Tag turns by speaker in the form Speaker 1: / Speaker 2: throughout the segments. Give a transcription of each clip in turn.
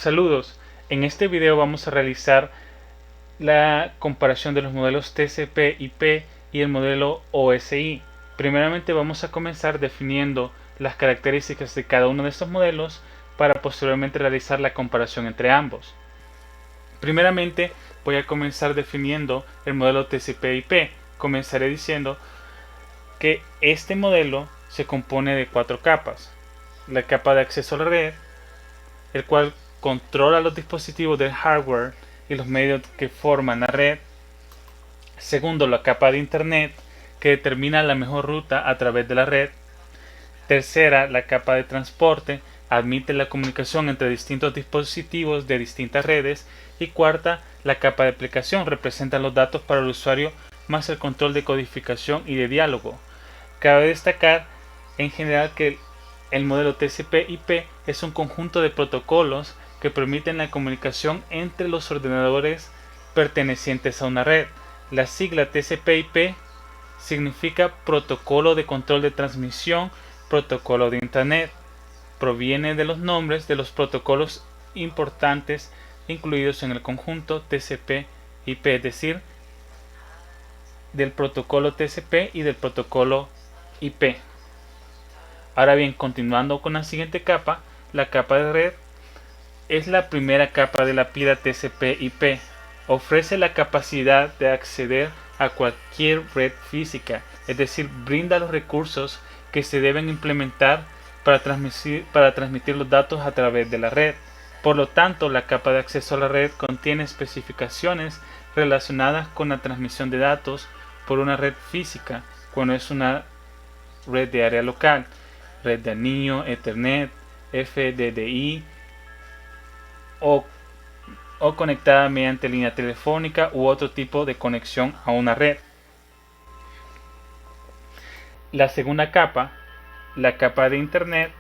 Speaker 1: Saludos, en este video vamos a realizar la comparación de los modelos TCP/IP y el modelo OSI. Primeramente vamos a comenzar definiendo las características de cada uno de estos modelos para posteriormente realizar la comparación entre ambos. Primeramente voy a comenzar definiendo el modelo TCP/IP. Comenzaré diciendo que este modelo se compone de 4 capas. La capa de acceso a la red, el cual controla los dispositivos del hardware y los medios que forman la red. Segundo, la capa de internet, que determina la mejor ruta a través de la red. Tercera, la capa de transporte, admite la comunicación entre distintos dispositivos de distintas redes. Y cuarta, la capa de aplicación, representa los datos para el usuario más el control de codificación y de diálogo. Cabe destacar en general que el modelo TCP/IP es un conjunto de protocolos que permiten la comunicación entre los ordenadores pertenecientes a una red. La sigla TCP/IP significa Protocolo de Control de Transmisión, Protocolo de Internet. Proviene de los nombres de los protocolos importantes incluidos en el conjunto TCP/IP, es decir, del protocolo TCP y del protocolo IP. Ahora bien, continuando con la siguiente capa, la capa de red es la primera capa de la pila TCP/IP. Ofrece la capacidad de acceder a cualquier red física, es decir, brinda los recursos que se deben implementar para transmitir los datos a través de la red. Por lo tanto, la capa de acceso a la red contiene especificaciones relacionadas con la transmisión de datos por una red física, cuando es una red de área local, red de anillo, Ethernet, FDDI o conectada mediante línea telefónica u otro tipo de conexión a una red. La segunda capa, la capa de Internet.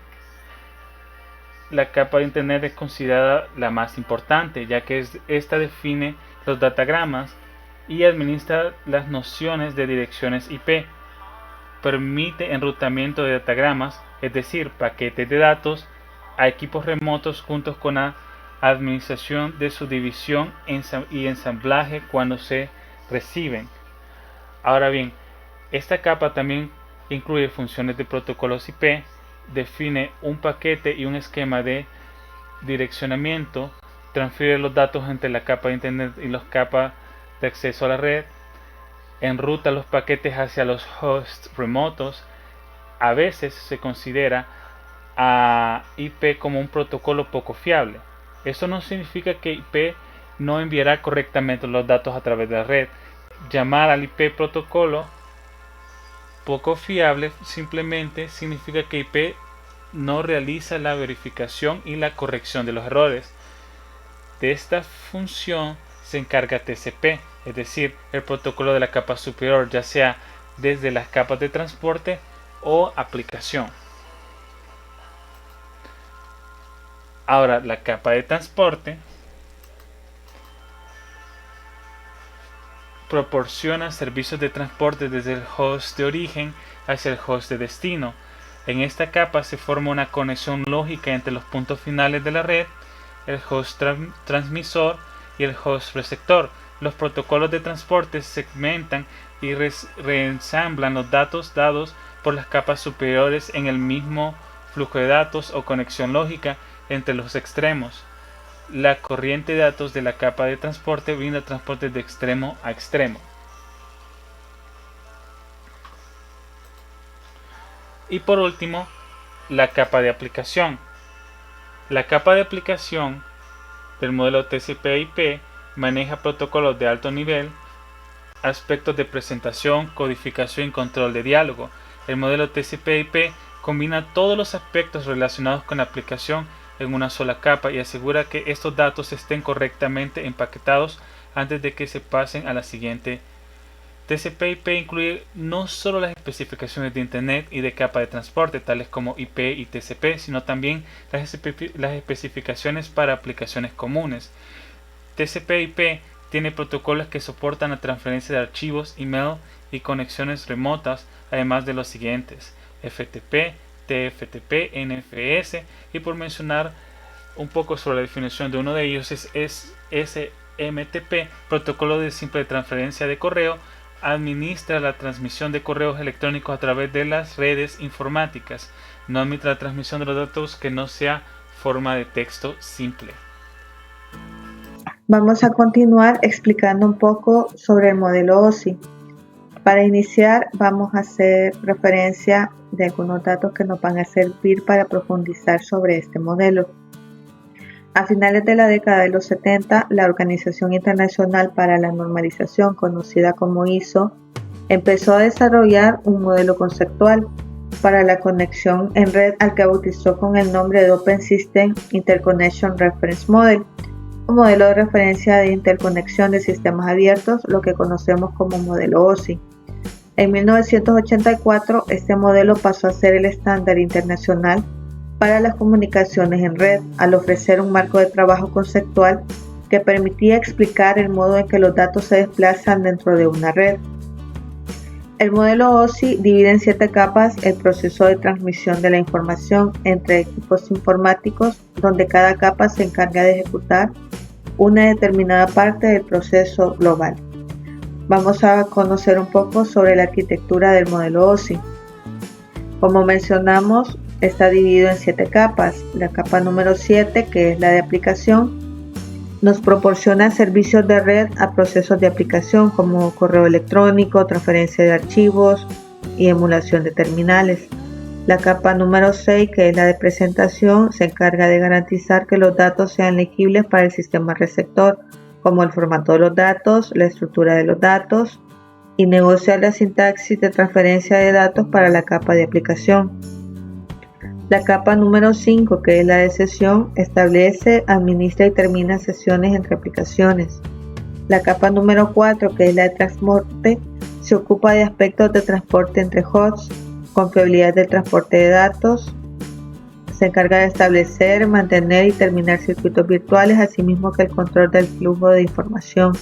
Speaker 1: La capa de Internet es considerada la más importante, ya que esta define los datagramas y administra las nociones de direcciones IP. Permite enrutamiento de datagramas, es decir, paquetes de datos, a equipos remotos juntos con la administración de su división y ensamblaje cuando se reciben. Ahora bien, esta capa también incluye funciones de protocolos IP, define un paquete y un esquema de direccionamiento, transfiere los datos entre la capa de Internet y las capas de acceso a la red, enruta los paquetes hacia los hosts remotos. A veces se considera a IP como un protocolo poco fiable. Esto no significa que IP no enviará correctamente los datos a través de la red. Llamar al IP protocolo poco fiable simplemente significa que IP no realiza la verificación y la corrección de los errores. De esta función se encarga TCP, es decir, el protocolo de la capa superior, ya sea desde las capas de transporte o aplicación. Ahora, la capa de transporte proporciona servicios de transporte desde el host de origen hacia el host de destino. En esta capa se forma una conexión lógica entre los puntos finales de la red, el host transmisor y el host receptor. Los protocolos de transporte segmentan y reensamblan los datos dados por las capas superiores en el mismo flujo de datos o conexión lógica entre los extremos. La corriente de datos de la capa de transporte brinda transporte de extremo a extremo. Y por último, la capa de aplicación. La capa de aplicación del modelo TCP/IP maneja protocolos de alto nivel, aspectos de presentación, codificación y control de diálogo. El modelo TCP/IP combina todos los aspectos relacionados con la aplicación en una sola capa y asegura que estos datos estén correctamente empaquetados antes de que se pasen a la siguiente. TCP/IP incluye no solo las especificaciones de Internet y de capa de transporte, tales como IP y TCP, sino también las especificaciones para aplicaciones comunes. TCP/IP tiene protocolos que soportan la transferencia de archivos, email y conexiones remotas, además de los siguientes: FTP, TFTP, NFS y por mencionar un poco sobre la definición de uno de ellos. Es SMTP, protocolo de simple transferencia de correo. Administra la transmisión de correos electrónicos a través de las redes informáticas. No admite la transmisión de los datos que no sea forma de texto simple.
Speaker 2: Vamos a continuar explicando un poco sobre el modelo OSI. Para iniciar vamos a hacer referencia de algunos datos que nos van a servir para profundizar sobre este modelo. A finales de la década de los 70, la Organización Internacional para la Normalización, conocida como ISO, empezó a desarrollar un modelo conceptual para la conexión en red al que bautizó con el nombre de Open System Interconnection Reference Model, un modelo de referencia de interconexión de sistemas abiertos, lo que conocemos como modelo OSI. En 1984, este modelo pasó a ser el estándar internacional para las comunicaciones en red, al ofrecer un marco de trabajo conceptual que permitía explicar el modo en que los datos se desplazan dentro de una red. El modelo OSI divide en 7 capas el proceso de transmisión de la información entre equipos informáticos, donde cada capa se encarga de ejecutar una determinada parte del proceso global. Vamos a conocer un poco sobre la arquitectura del modelo OSI. Como mencionamos, está dividido en 7 capas. La capa número 7, que es la de aplicación, nos proporciona servicios de red a procesos de aplicación como correo electrónico, transferencia de archivos y emulación de terminales. La capa número 6, que es la de presentación, se encarga de garantizar que los datos sean legibles para el sistema receptor, como el formato de los datos, la estructura de los datos, y negocia la sintaxis de transferencia de datos para la capa de aplicación. La capa número 5, que es la de sesión, establece, administra y termina sesiones entre aplicaciones. La capa número 4, que es la de transporte, se ocupa de aspectos de transporte entre hosts, confiabilidad del transporte de datos, se encarga de establecer, mantener y terminar circuitos virtuales, así mismo que el control del flujo de información.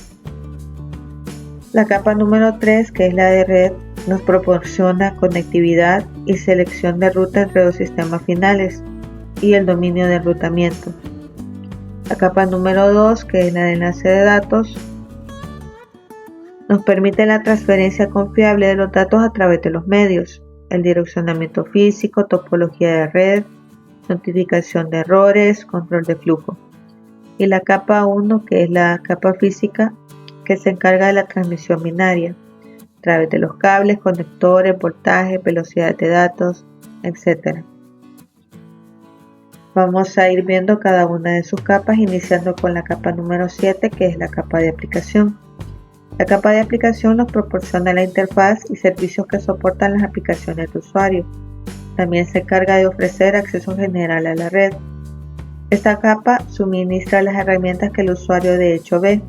Speaker 2: La capa número 3, que es la de red, nos proporciona conectividad y selección de ruta entre dos sistemas finales y el dominio de enrutamiento. La capa número 2, que es la de enlace de datos, nos permite la transferencia confiable de los datos a través de los medios, el direccionamiento físico, topología de red, notificación de errores, control de flujo. Y la capa 1, que es la capa física, que se encarga de la transmisión binaria a través de los cables, conectores, voltaje, velocidad de datos, etc. Vamos a ir viendo cada una de sus capas, iniciando con la capa número 7, que es la capa de aplicación. La capa de aplicación nos proporciona la interfaz y servicios que soportan las aplicaciones de usuario. También se encarga de ofrecer acceso general a la red. Esta capa suministra las herramientas que el usuario de hecho ve.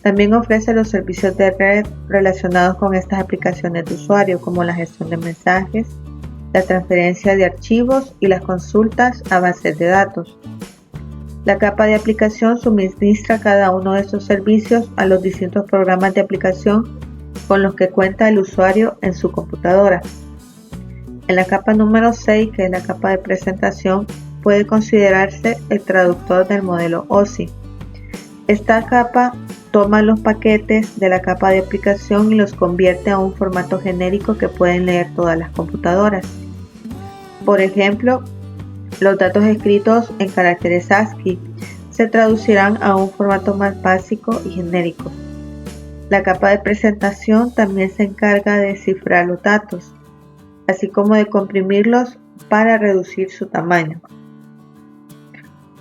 Speaker 2: También ofrece los servicios de red relacionados con estas aplicaciones de usuario, como la gestión de mensajes, la transferencia de archivos y las consultas a bases de datos. La capa de aplicación suministra cada uno de estos servicios a los distintos programas de aplicación con los que cuenta el usuario en su computadora. En la capa número 6, que es la capa de presentación, puede considerarse el traductor del modelo OSI. Esta capa toma los paquetes de la capa de aplicación y los convierte a un formato genérico que pueden leer todas las computadoras. Por ejemplo, los datos escritos en caracteres ASCII se traducirán a un formato más básico y genérico. La capa de presentación también se encarga de descifrar los datos, así como de comprimirlos para reducir su tamaño.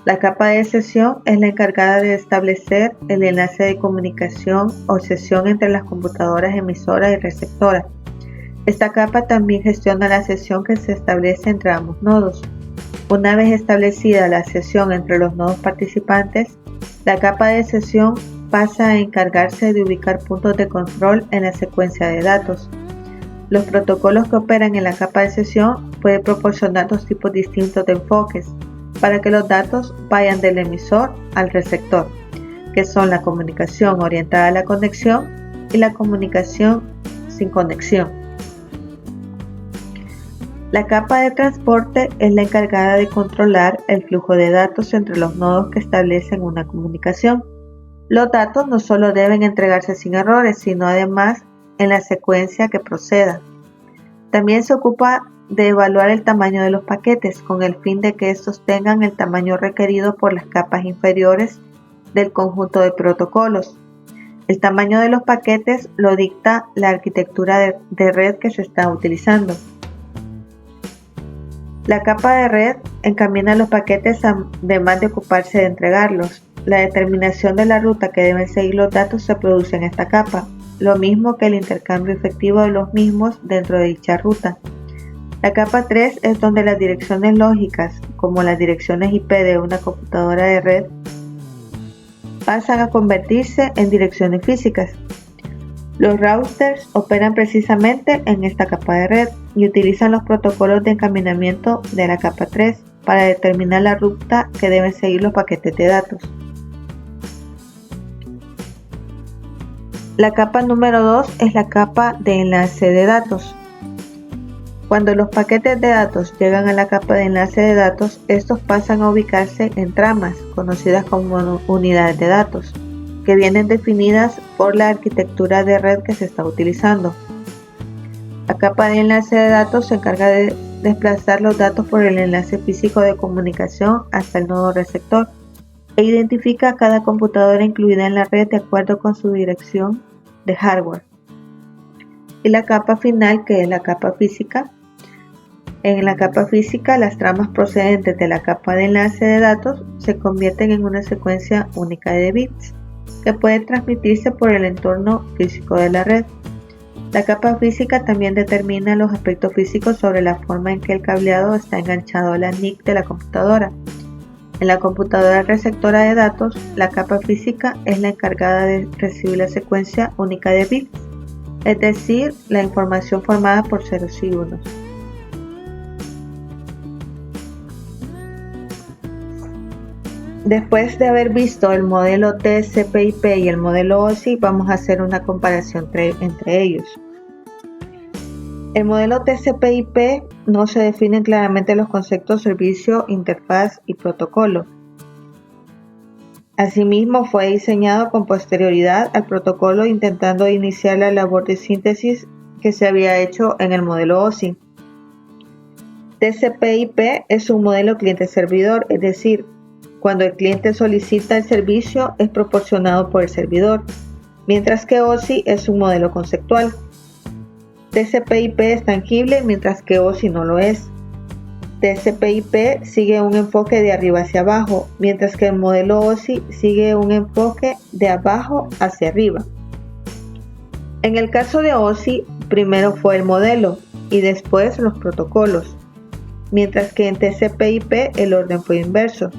Speaker 2: La capa de sesión es la encargada de establecer el enlace de comunicación o sesión entre las computadoras emisoras y receptoras. Esta capa también gestiona la sesión que se establece entre ambos nodos. Una vez establecida la sesión entre los nodos participantes, la capa de sesión pasa a encargarse de ubicar puntos de control en la secuencia de datos. Los protocolos que operan en la capa de sesión pueden proporcionar dos tipos distintos de enfoques para que los datos vayan del emisor al receptor, que son la comunicación orientada a la conexión y la comunicación sin conexión. La capa de transporte es la encargada de controlar el flujo de datos entre los nodos que establecen una comunicación. Los datos no solo deben entregarse sin errores, sino además en la secuencia que proceda. También se ocupa de evaluar el tamaño de los paquetes con el fin de que estos tengan el tamaño requerido por las capas inferiores del conjunto de protocolos. El tamaño de los paquetes lo dicta la arquitectura de red que se está utilizando. La capa de red encamina los paquetes además de ocuparse de entregarlos. La determinación de la ruta que deben seguir los datos se produce en esta capa, lo mismo que el intercambio efectivo de los mismos dentro de dicha ruta. La capa 3 es donde las direcciones lógicas, como las direcciones IP de una computadora de red, pasan a convertirse en direcciones físicas. Los routers operan precisamente en esta capa de red y utilizan los protocolos de encaminamiento de la capa 3 para determinar la ruta que deben seguir los paquetes de datos. La capa número 2 es la capa de enlace de datos. Cuando los paquetes de datos llegan a la capa de enlace de datos, estos pasan a ubicarse en tramas, conocidas como unidades de datos, que vienen definidas por la arquitectura de red que se está utilizando. La capa de enlace de datos se encarga de desplazar los datos por el enlace físico de comunicación hasta el nodo receptor e identifica a cada computadora incluida en la red de acuerdo con su dirección de hardware. Y la capa final, que es la capa física. En la capa física, las tramas procedentes de la capa de enlace de datos se convierten en una secuencia única de bits que puede transmitirse por el entorno físico de la red. La capa física también determina los aspectos físicos sobre la forma en que el cableado está enganchado a la NIC de la computadora. En la computadora receptora de datos, la capa física es la encargada de recibir la secuencia única de bits, es decir, la información formada por ceros y unos. Después de haber visto el modelo TCP/IP y el modelo OSI, vamos a hacer una comparación entre ellos. El modelo TCP/IP no se definen claramente los conceptos servicio, interfaz y protocolo. Asimismo, fue diseñado con posterioridad al protocolo, intentando iniciar la labor de síntesis que se había hecho en el modelo OSI. TCP/IP es un modelo cliente-servidor, es decir, cuando el cliente solicita el servicio es proporcionado por el servidor, mientras que OSI es un modelo conceptual. TCP/IP es tangible, mientras que OSI no lo es. TCP/IP sigue un enfoque de arriba hacia abajo, mientras que el modelo OSI sigue un enfoque de abajo hacia arriba. En el caso de OSI, primero fue el modelo y después los protocolos, mientras que en TCP/IP el orden fue inverso.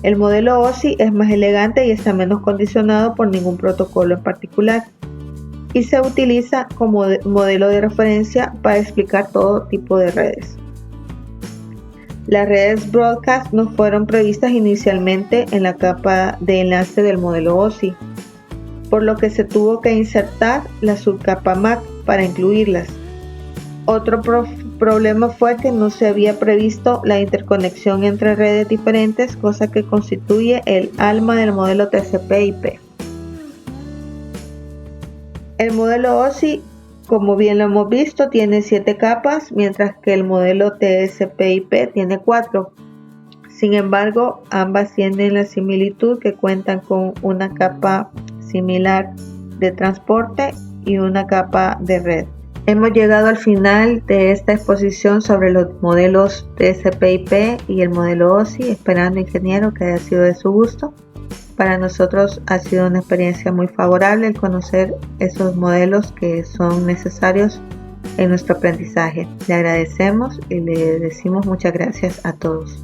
Speaker 2: El modelo OSI es más elegante y está menos condicionado por ningún protocolo en particular, y se utiliza como modelo de referencia para explicar todo tipo de redes. Las redes broadcast no fueron previstas inicialmente en la capa de enlace del modelo OSI, por lo que se tuvo que insertar la subcapa MAC para incluirlas. Otro problema fue que no se había previsto la interconexión entre redes diferentes, cosa que constituye el alma del modelo TCP/IP. El modelo OSI, como bien lo hemos visto, tiene 7 capas, mientras que el modelo TCP/IP tiene 4. Sin embargo, ambas tienen la similitud que cuentan con una capa similar de transporte y una capa de red. Hemos llegado al final de esta exposición sobre los modelos TCP/IP y el modelo OSI, esperando, ingeniero, que haya sido de su gusto. Para nosotros ha sido una experiencia muy favorable el conocer esos modelos que son necesarios en nuestro aprendizaje. Le agradecemos y le decimos muchas gracias a todos.